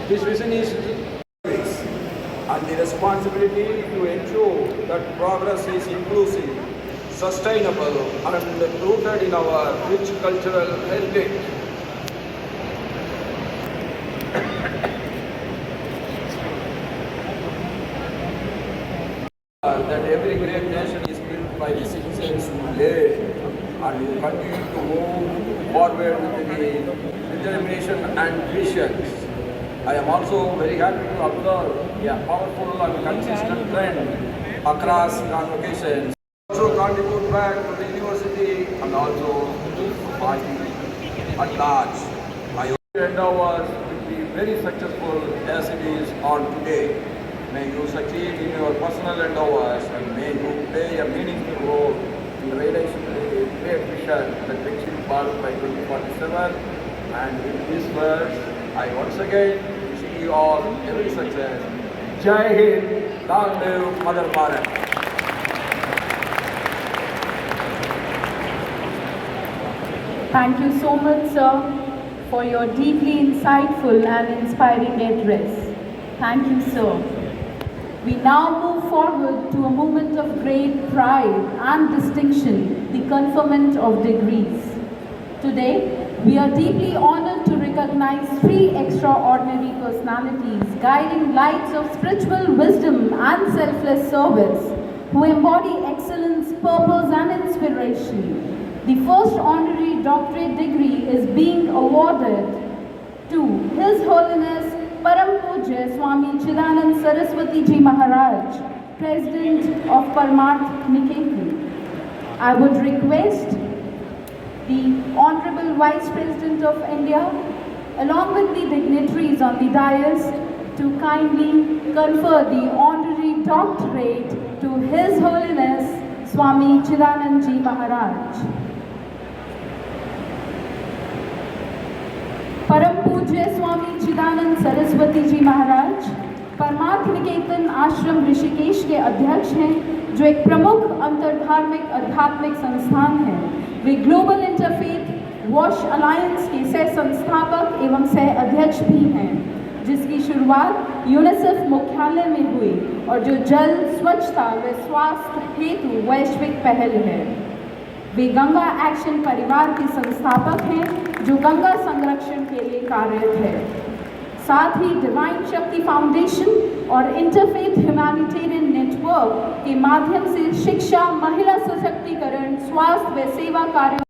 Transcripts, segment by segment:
This vision is and the responsibility to ensure that progress is inclusive, sustainable, and rooted in our rich cultural heritage. That every great nation is built by the citizens who led and who continue to move forward with the determination and visions. I am also very happy to observe a powerful and consistent trend across convocations. Also contribute back to the university and also to society at large. I hope your endeavors will be very successful as it is on today. May you succeed in your personal endeavors and may you play a meaningful role in the realization of the great vision that Viksit Bharat by 2047. And with these words, I once again wish you all every success. Jai Hind, Long live Mother Bharat. Thank you so much, sir, for your deeply insightful and inspiring address. Thank you, sir. We now move forward to a moment of great pride and distinction, the conferment of degrees. Today, we are deeply honored to recognize three extraordinary personalities guiding lights of spiritual wisdom and selfless service who embody excellence, purpose, and inspiration. The first honorary doctorate degree is being awarded to His Holiness Param Pujya Swami Chidanand Saraswati Ji Maharaj, President of Parmarth Niketan. I would request the Honorable Vice President of India, along with the dignitaries on the dais, to kindly confer the honorary doctorate to His Holiness Swami Chidanand Ji Maharaj. परम पूज्य स्वामी चिदानंद सरस्वती जी महाराज परमार्थ निकेतन आश्रम ऋषिकेश के अध्यक्ष हैं, जो एक प्रमुख अंतरधार्मिक आध्यात्मिक संस्थान है। वे ग्लोबल इंटरफेथ वॉश अलायंस के सह संस्थापक एवं सह अध्यक्ष भी हैं, जिसकी शुरुआत यूनिसेफ मुख्यालय में हुई और जो जल, स्वच्छता व स्वास्थ्य हेतु वैश्विक पहल है। वे गंगा एक्शन परिवार के संस्थापक हैं, जो गंगा संरक्षण के लिए कार्यरत है। साथ ही डिवाइन शक्ति फाउंडेशन और इंटरफेथ ह्यूमैनिटेरियन नेटवर्क के माध्यम से शिक्षा, महिला सशक्तिकरण, स्वास्थ्य व सेवा कार्यों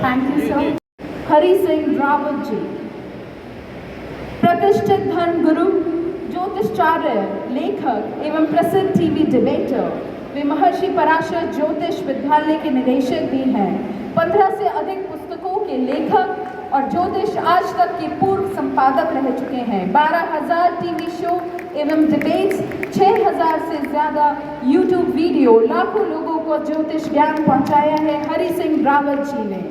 Thank you, sir. Hari Singh Rawat ji, प्रतिष्ठित धर्म गुरु, ज्योतिषाचार्य, लेखक एवं प्रसिद्ध टीवी डिबेटर। वे महर्षि पराशर ज्योतिष विद्यालय के निदेशक भी हैं। 15 से अधिक पुस्तकों के लेखक और ज्योतिष आज तक के पूर्व संपादक रह चुके हैं। 12,000 टीवी शो एवं डिबेट्स, 6,000 से ज़्यादा यूट्यूब वीडियो, लाखों लोगों को ज्योतिष ज्ञान पहुंचाया है हरि सिंह रावत जी ने।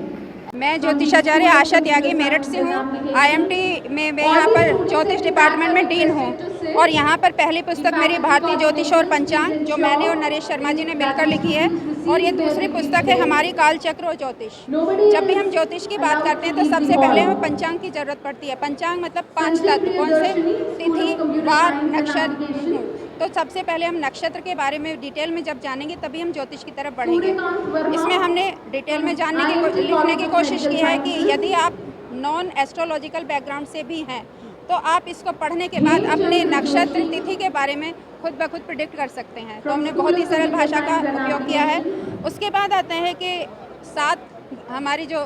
मैं ज्योतिषाचार्य आशा त्यागी मेरठ से हूँ। आईएमटी में मैं यहाँ पर ज्योतिष डिपार्टमेंट में डीन हूँ और यहाँ पर पहली पुस्तक मेरी भारतीय ज्योतिष और पंचांग, जो मैंने और नरेश शर्मा जी ने मिलकर लिखी है, और ये दूसरी पुस्तक है हमारी कालचक्र और ज्योतिष। जब भी हम ज्योतिष की बात करते हैं तो सबसे पहले हमें पंचांग की जरूरत पड़ती है। पंचांग मतलब 5 तत्व, कौन से? तिथि, वार, नक्षत्र, तो सबसे पहले हम नक्षत्र के बारे में डिटेल में जब जानेंगे तभी हम ज्योतिष की तरफ बढ़ेंगे। इसमें हमने डिटेल में लिखने की कोशिश की है कि यदि आप नॉन एस्ट्रोलॉजिकल बैकग्राउंड से भी हैं तो आप इसको पढ़ने के बाद अपने नक्षत्र तिथि के बारे में खुद ब खुद प्रिडिक्ट कर सकते हैं। तो हमने बहुत ही सरल भाषा का उपयोग किया है। उसके बाद आते हैं कि 7 हमारी जो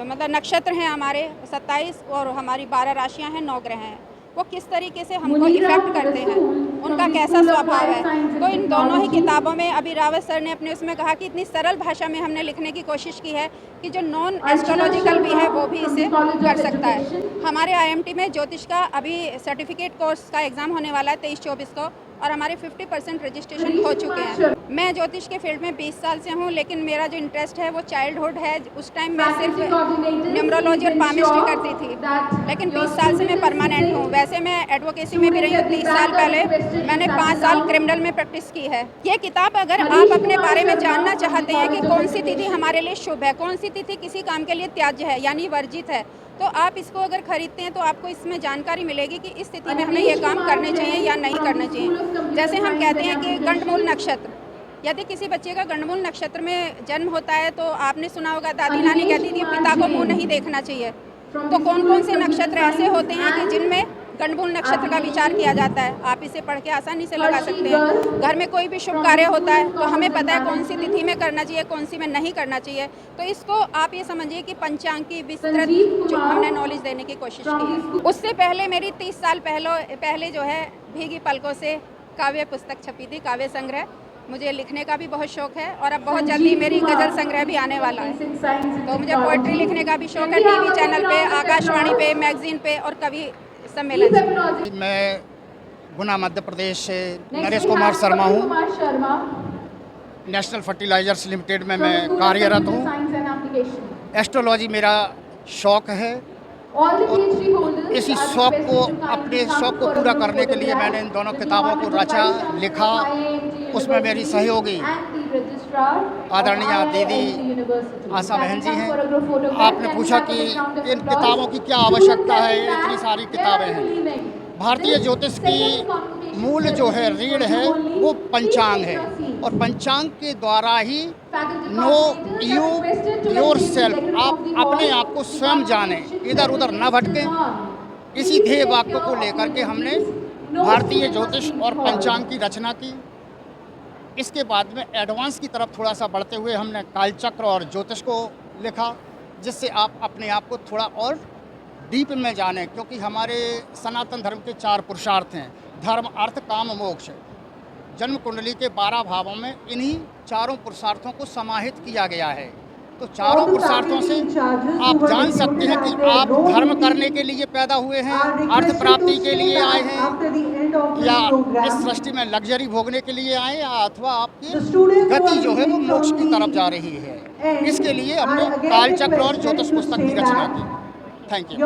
मतलब नक्षत्र हैं हमारे 27 और हमारी 12 राशियां हैं, 9 ग्रह हैं, वो किस तरीके से हमको इफेक्ट करते हैं, उनका कैसा स्वभाव है। तो इन दोनों ही किताबों में अभी रावत सर ने अपने उसमें कहा कि इतनी सरल भाषा में हमने लिखने की कोशिश की है कि जो नॉन एस्ट्रोलॉजिकल भी है वो भी इसे कर सकता है। हमारे IMT में ज्योतिष का अभी सर्टिफिकेट कोर्स का एग्ज़ाम होने वाला है 23-24 को और हमारे 50% रजिस्ट्रेशन हो चुके हैं। मैं ज्योतिष के फील्ड में 20 साल से हूँ, लेकिन मेरा जो इंटरेस्ट है वो चाइल्डहुड है। उस टाइम मैं सिर्फ न्यूमरोलॉजी और पामिस्ट्री करती थी, लेकिन 20 साल से मैं परमानेंट हूँ। वैसे मैं एडवोकेसी में भी रही हूँ। 30 साल पहले मैंने 5 साल क्रिमिनल में प्रैक्टिस की है। ये किताब अगर आप अपने बारे में जानना चाहते हैं कि कौन सी तिथि हमारे लिए शुभ है, कौन सी तिथि किसी काम के लिए त्याज्य है यानी वर्जित है, तो आप इसको अगर खरीदते हैं तो आपको इसमें जानकारी मिलेगी कि इस स्थिति में हमें ये काम करने चाहिए या नहीं करने चाहिए। जैसे हम कहते हैं कि गंडमूल नक्षत्र, यदि किसी बच्चे का गंडमूल नक्षत्र में जन्म होता है तो आपने सुना होगा दादी नानी कहती थी पिता को मुंह नहीं देखना चाहिए। तो कौन कौन से नक्षत्र ऐसे होते हैं कि जिनमें गंडमूल नक्षत्र का विचार किया जाता है, आप इसे पढ़ के आसानी से लगा सकते हैं। घर में कोई भी शुभ कार्य होता है तो हमें पता है कौन सी तिथि में करना चाहिए, कौन सी में नहीं करना चाहिए। तो इसको आप ये समझिए कि पंचांग की विस्तृत जो हमने नॉलेज देने की कोशिश की है। उससे पहले मेरी 30 साल पहले जो है भीगी पलकों से काव्य पुस्तक छपी थी, काव्य संग्रह। मुझे लिखने का भी बहुत शौक है और अब बहुत जल्दी मेरी गज़ल संग्रह भी आने वाला है। तो मुझे पोइट्री लिखने का भी शौक है। TV चैनल पे, आकाशवाणी पे, मैगजीन पे और कभी सम्मेलन। मैं गुना मध्य प्रदेश से नरेश कुमार शर्मा हूँ। नेशनल फर्टिलाइजर्स लिमिटेड में मैं कार्यरत हूँ। एस्ट्रोलॉजी मेरा शौक है और इसी शौक को अपने शौक को पूरा करने के लिए मैंने इन दोनों किताबों को रचा, लिखा। उसमें मेरी सहयोगी आदरणीय दीदी आशा बहन जी हैं। आपने पूछा कि इन किताबों की क्या आवश्यकता है, इतनी सारी किताबें हैं। भारतीय ज्योतिष की मूल जो है रीढ़ है वो पंचांग है और पंचांग के द्वारा ही नो यू योर सेल्फ, आप अपने आप को स्वयं जाने, इधर उधर न भटकें। इसी ध्येय वाक्य को लेकर के हमने भारतीय ज्योतिष और पंचांग की रचना की। इसके बाद में एडवांस की तरफ थोड़ा सा बढ़ते हुए हमने कालचक्र और ज्योतिष को लिखा, जिससे आप अपने आप को थोड़ा और डीप में जानें। क्योंकि हमारे सनातन धर्म के 4 पुरुषार्थ हैं, धर्म अर्थ काम मोक्ष। जन्म कुंडली के 12 भावों में इन्हीं 4 पुरुषार्थों को समाहित किया गया है। तो 4 पुरुषार्थों से आप जान सकते हैं कि आप धर्म करने के लिए पैदा हुए हैं, अर्थ प्राप्ति के लिए आए हैं, या इस सृष्टि में लग्जरी भोगने के लिए आए, या अथवा आपकी गति जो है वो मोक्ष की तरफ जा रही है। इसके लिए हमने कालचक्र और ज्योतिष पुस्तक की रचना की। Thank you.